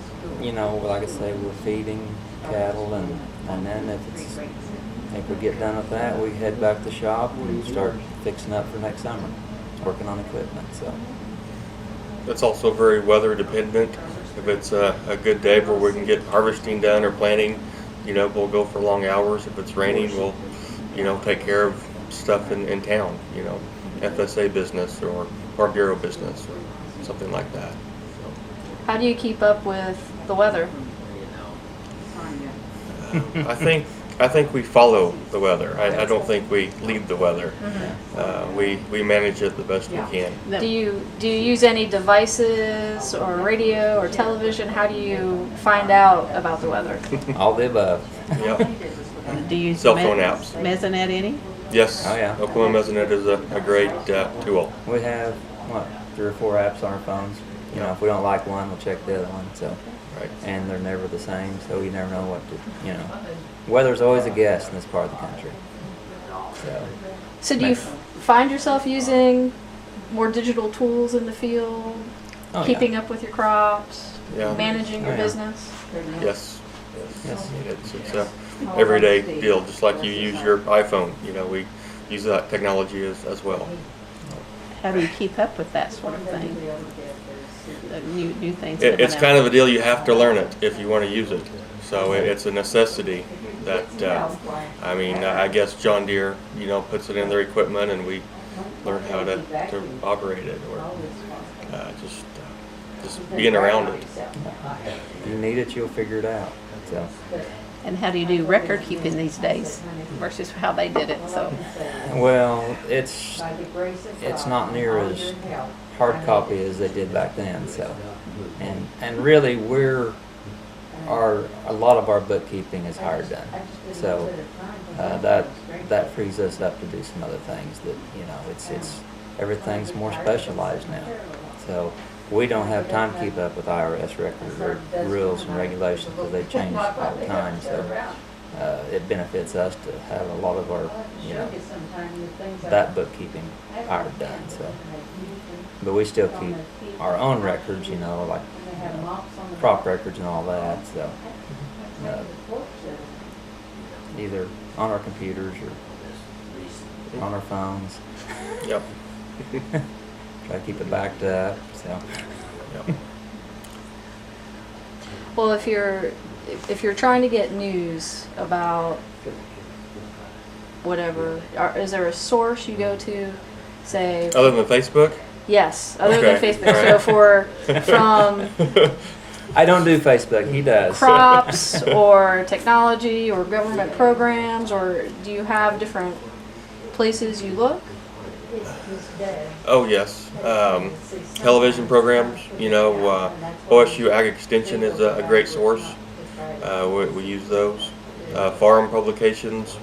Like I say, we're feeding cattle, and then if we get done with that, we head back to the shop and start fixing up for next summer, working on equipment. So It's also very weather dependent. If it's a good day where we can get harvesting done or planting, we'll go for long hours. If it's raining, we'll, take care of stuff in town, FSA business or bureau business or something like that. How do you keep up with the weather? I think we follow the weather. I don't think we lead the weather. We manage it the best we can. Do you use any devices or radio or television? How do you find out about the weather? all the above. Yep. Do you use Cell phone apps. Mesonet any? Yes. Oh, yeah. Oklahoma Mesonet is a great tool. We have 3 or 4 apps on our phones. If we don't like one, we'll check the other one. So, Right. and they're never the same, so you never know what to. Weather's always a guess in this part of the country. So do you find yourself using more digital tools in the field, Oh, keeping up with your crops, Yeah. managing your Oh, yeah. business? Yes. Yes. It's a everyday deal, just like you use your iPhone. We use that technology as well. how do you keep up with that sort of thing? The new things. It's kind of a deal. You have to learn it if you want to use it. So it's a necessity that, I guess John Deere, puts it in their equipment and we learn how to operate it, or just being around it. If you need it, you'll figure it out. So, And how do you do record keeping these days versus how they did it? So well, it's not near as hard copy as they did back then. So, and really a lot of our bookkeeping is hired done. So that frees us up to do some other things that it's everything's more specialized now. So we don't have time to keep up with IRS records or rules and regulations because they change all the time. So it benefits us to have a lot of our that bookkeeping hired done. So, but we still keep our own records, like crop records and all that. So either on our computers or on our phones. Yep. Try to keep it backed up. So. Yep. Well, if you're trying to get news about whatever, is there a source you go to, say? Other than Facebook? Yes, other than Okay. Facebook. All So from I don't do Facebook. He does. crops or technology or government programs, or do you have different places you look? Oh, yes. Television programs, OSU Ag Extension is a great source. We use those. Farm publications.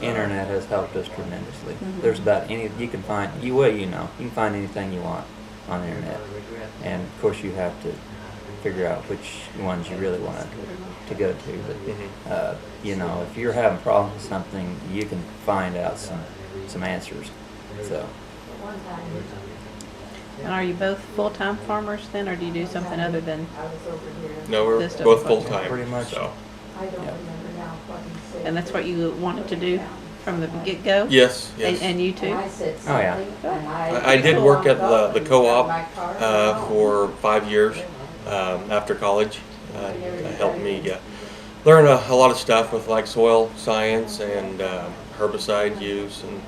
Internet has helped us tremendously. Mm-hmm. There's about any you can find. You can find anything you want on the internet, and of course you have to figure out which ones you really want to go to. But if you're having problems with something, you can find out some answers. So. And are you both full-time farmers then, or do you do something other than? No, we're This stuff both is full time. Pretty much. So. And that's what you wanted to do from the get-go? Yes, yes. And you too? Oh yeah. I did work at the co-op for 5 years after college. It helped me learn a lot of stuff with like soil science and herbicide use and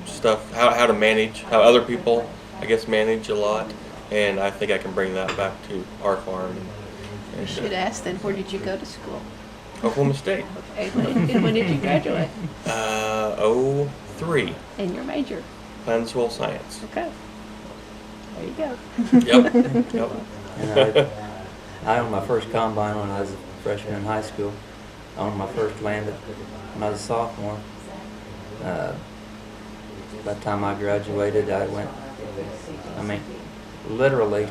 stuff, how to manage, how other people, I guess, manage a lot. And I think I can bring that back to our farm. You should ask then, where did you go to school? Oklahoma State. Okay, when did you graduate? 03. And your major? Plant and Soil Science. Okay. There you go. Yep. Yep. And I owned my first combine when I was a freshman in high school. I owned my first land when I was a sophomore. By the time I graduated, literally,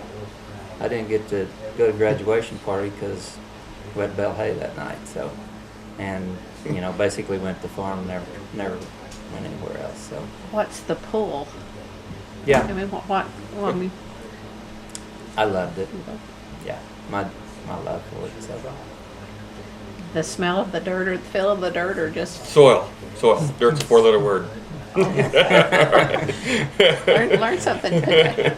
I didn't get to go to graduation party because we had to bale hay that night. So, and basically went to farm, never went anywhere else. So, What's the pull? I yeah, mean, I loved it. Yeah, my love for it. So. the smell of the dirt or the feel of the dirt or just Soil. Dirt's a 4-letter word. learn something today.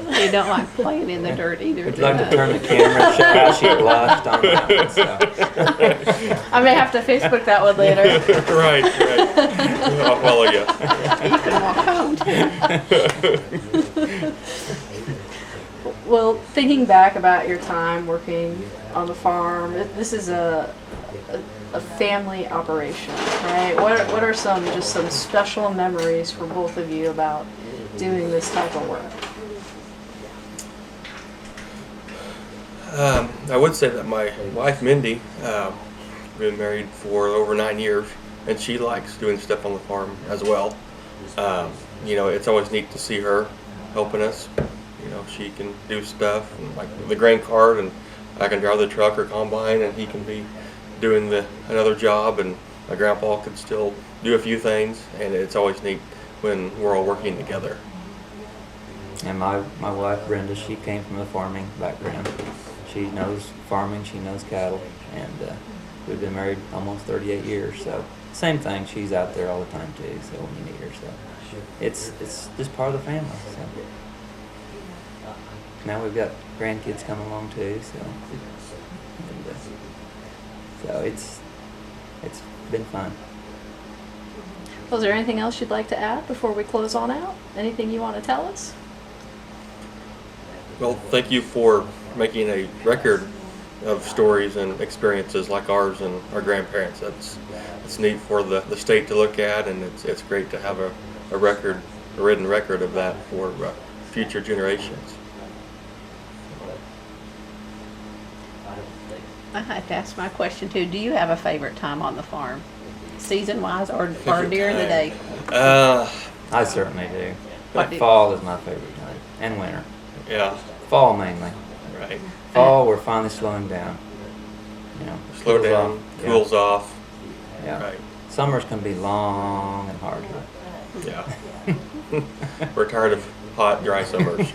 You don't like playing in the dirt either. Would do you like you? to turn the camera and show how she blushed on that one? So. I may have to Facebook that one later. right. I'll follow you. You can walk home too. Well, thinking back about your time working on the farm, this is a family operation, right? What are some special memories for both of you about doing this type of work? I would say that my wife, Mindy, been married for over 9 years, and she likes doing stuff on the farm as well. It's always neat to see her helping us. She can do stuff, and like the grain cart, and I can drive the truck or combine, and he can be doing another job, and my grandpa could still do a few things, and it's always neat when we're all working together. And my wife Brenda, she came from a farming background. She knows farming, she knows cattle, and we've been married almost 38 years. So same thing. She's out there all the time too. So when you need her, so it's just part of the family. So now we've got grandkids coming along too. So it's been fun. Well, is there anything else you'd like to add before we close on out? Anything you want to tell us? Well, thank you for making a record of stories and experiences like ours and our grandparents. It's neat for the state to look at, and it's great to have a written record of that for future generations. I have to ask my question too. Do you have a favorite time on the farm, season-wise, or Favorite during the day? time? I certainly do. What do- Fall is my favorite time, and winter. Yeah, Fall mainly. right. Fall, we're finally slowing down. You know, Slow cools down, off. cools off. Yeah. Right. Summers can be long and hard. Yeah. We're tired of hot, dry summers.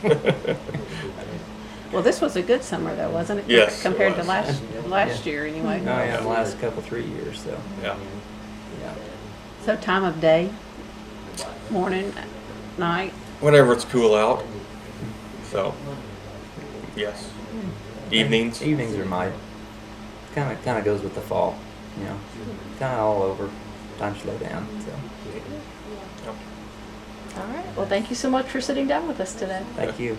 Well, this was a good summer though, wasn't it? Yes, it Compared to was. last year anyway. Oh yeah, the last couple 3 years. So Yeah. yeah. So time of day, morning, night. Whenever it's cool out. So, yes. Evenings. Evenings are my kind of goes with the fall. You know, kind of all over. Time to slow down. So Yep. All right. Well, thank you so much for sitting down with us today. thank you.